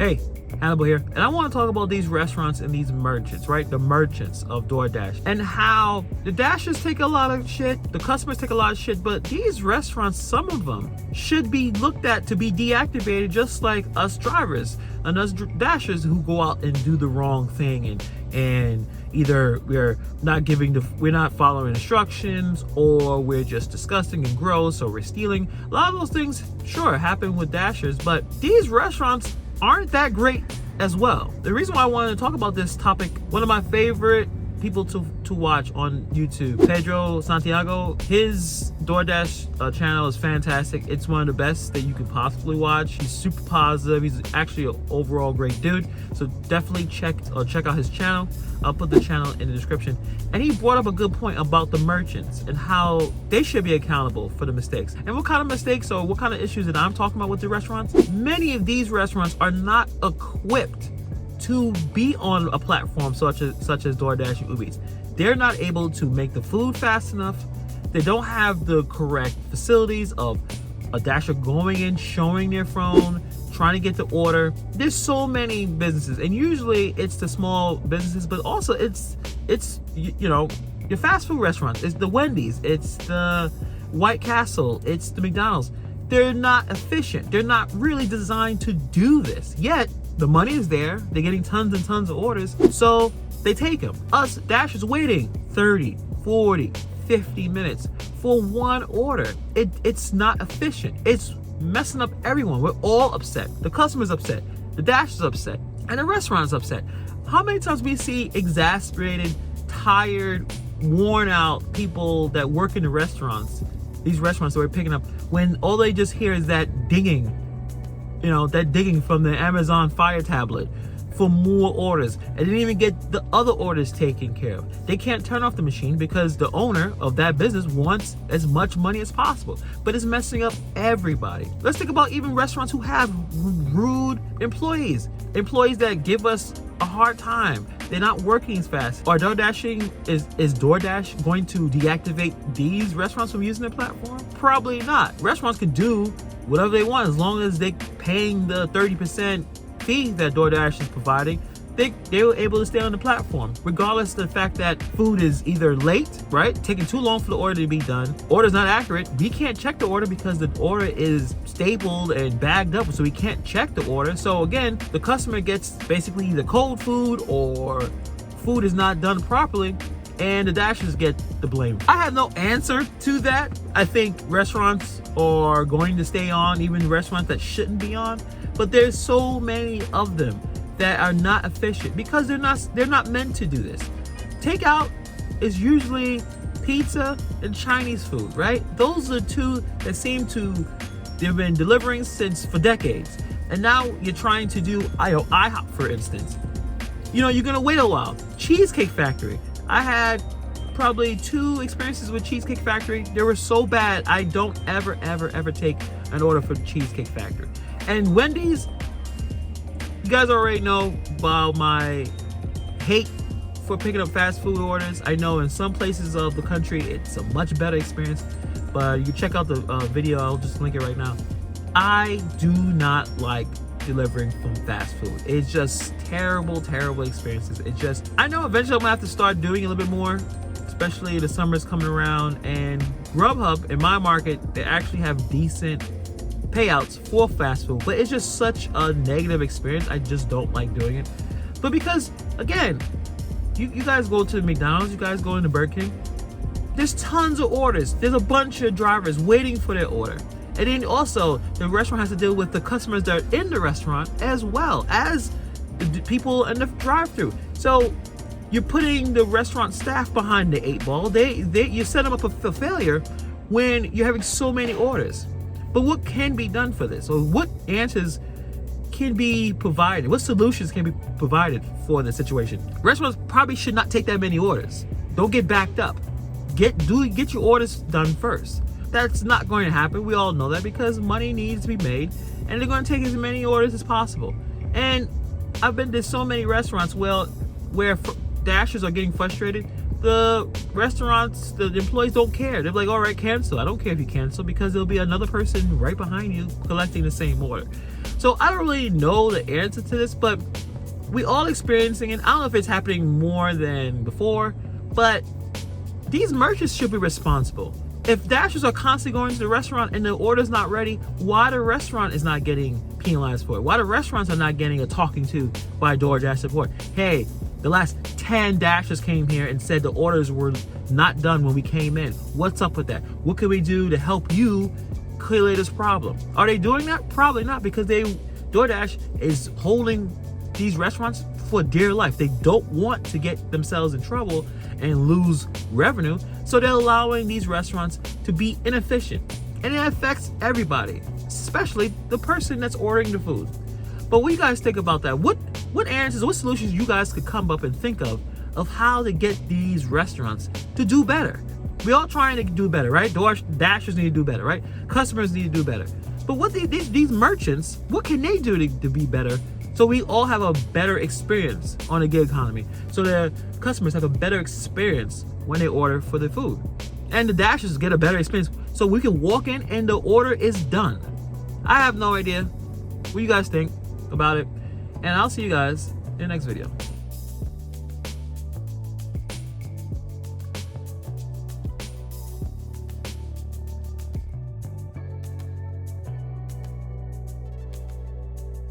Hey, Hannibal here, and I want to talk about these restaurants and these merchants, right? The merchants of DoorDash, and how the Dashers take a lot of shit, the customers take a lot of shit, but these restaurants, some of them, should be looked at to be deactivated, just like us drivers and us Dashers who go out and do the wrong thing, and either we're not following instructions, or we're just disgusting and gross, or we're stealing. A lot of those things, sure, happen with Dashers, but these restaurants aren't that great as well. The reason why I wanted to talk about this topic, one of my favorite people to watch on YouTube, Pedro Santiago, his DoorDash channel is fantastic. It's one of the best that you could possibly watch. He's super positive. He's actually an overall great dude. So definitely check out his channel. I'll put the channel in the description. And he brought up a good point about the merchants and how they should be accountable for the mistakes. And what kind of mistakes or what kind of issues that I'm talking about with the restaurants? Many of these restaurants are not equipped to be on a platform such as DoorDash and Uber Eats. They're not able to make the food fast enough. They don't have the correct facilities of a Dasher going in, showing their phone, trying to get the order. There's so many businesses, and usually it's the small businesses, but also it's you know, your fast food restaurants. It's the Wendy's, it's the White Castle, it's the McDonald's. They're not efficient. They're not really designed to do this. Yet the money is there. They're getting tons and tons of orders, so they take them. Us Dashers waiting 30, 40, 50 minutes for one order. It's not efficient. It's messing up everyone. We're all upset. The customer's upset. The Dasher's upset. And the restaurant's upset. How many times we see exasperated, tired, worn out people that work in the restaurants, these restaurants that we're picking up, when all they just hear is that dinging, you know, that digging from the Amazon Fire tablet for more orders, and they didn't even get the other orders taken care of. They can't turn off the machine because the owner of that business wants as much money as possible, but it's messing up everybody. Let's think about even restaurants who have rude employees that give us a hard time. They're not working as fast. Is DoorDash going to deactivate these restaurants from using their platform? Probably not. Restaurants can do whatever they want as long as they're paying the 30% fee that DoorDash is providing. They were able to stay on the platform, regardless of the fact that food is either late, right? Taking too long for the order to be done. Order's not accurate. We can't check the order because the order is stapled and bagged up, so we can't check the order. So again, the customer gets basically either cold food or food is not done properly, and the Dashers get the blame. I have no answer to that. I think restaurants are going to stay on, even restaurants that shouldn't be on, but there's so many of them that are not efficient because they're not meant to do this. Takeout is usually pizza and Chinese food, right? Those are two that they've been delivering for decades. And now you're trying to do IHOP, for instance. You know, you're gonna wait a while. Cheesecake Factory. I had probably 2 experiences with Cheesecake Factory. They were so bad, I don't ever take an order for Cheesecake Factory. And Wendy's, you guys already know about my hate for picking up fast food orders. I know in some places of the country it's a much better experience, but you check out the video, I'll just link it right now. I do not like delivering from fast food. It's just terrible experiences. I know eventually I'm gonna have to start doing a little bit more, especially the summer's coming around, and Grubhub in my market, they actually have decent payouts for fast food, but it's just such a negative experience. I just don't like doing it. But because again, you guys go to McDonald's, you guys go into Burger King, there's tons of orders, there's a bunch of drivers waiting for their order, and then also the restaurant has to deal with the customers that are in the restaurant as well as the people in the drive-thru. So you're putting the restaurant staff behind the 8 ball. You set them up for failure when you're having so many orders. But what can be done for this? Or what answers can be provided? What solutions can be provided for this situation? Restaurants probably should not take that many orders. Don't get backed up. Get your orders done first. That's not going to happen. We all know that because money needs to be made, and they're going to take as many orders as possible. And I've been to so many restaurants where Dashers are getting frustrated the restaurants, the employees don't care. They're like, all right, cancel. I don't care if you cancel, because there'll be another person right behind you collecting the same order. So I don't really know the answer to this, but we all experiencing it. I don't know if it's happening more than before, but these merchants should be responsible. If Dashers are constantly going to the restaurant and the order's not ready, why the restaurant is not getting penalized for it? Why the restaurants are not getting a talking to by DoorDash support? Hey, the last 10 Dashers came here and said the orders were not done when we came in. What's up with that? What can we do to help you clear this problem? Are they doing that? Probably not, because DoorDash is holding these restaurants for dear life. They don't want to get themselves in trouble and lose revenue, so they're allowing these restaurants to be inefficient, and it affects everybody, especially the person that's ordering the food. But what do you guys think about that? What answers, what solutions you guys could come up and think of how to get these restaurants to do better? We all trying to do better, right? Dashers need to do better, right? Customers need to do better. But what these merchants, what can they do to be better, so we all have a better experience on a gig economy, so the customers have a better experience when they order for the food, and the Dashers get a better experience, so we can walk in and the order is done? I have no idea. What do you guys think about it? And I'll see you guys in the next video.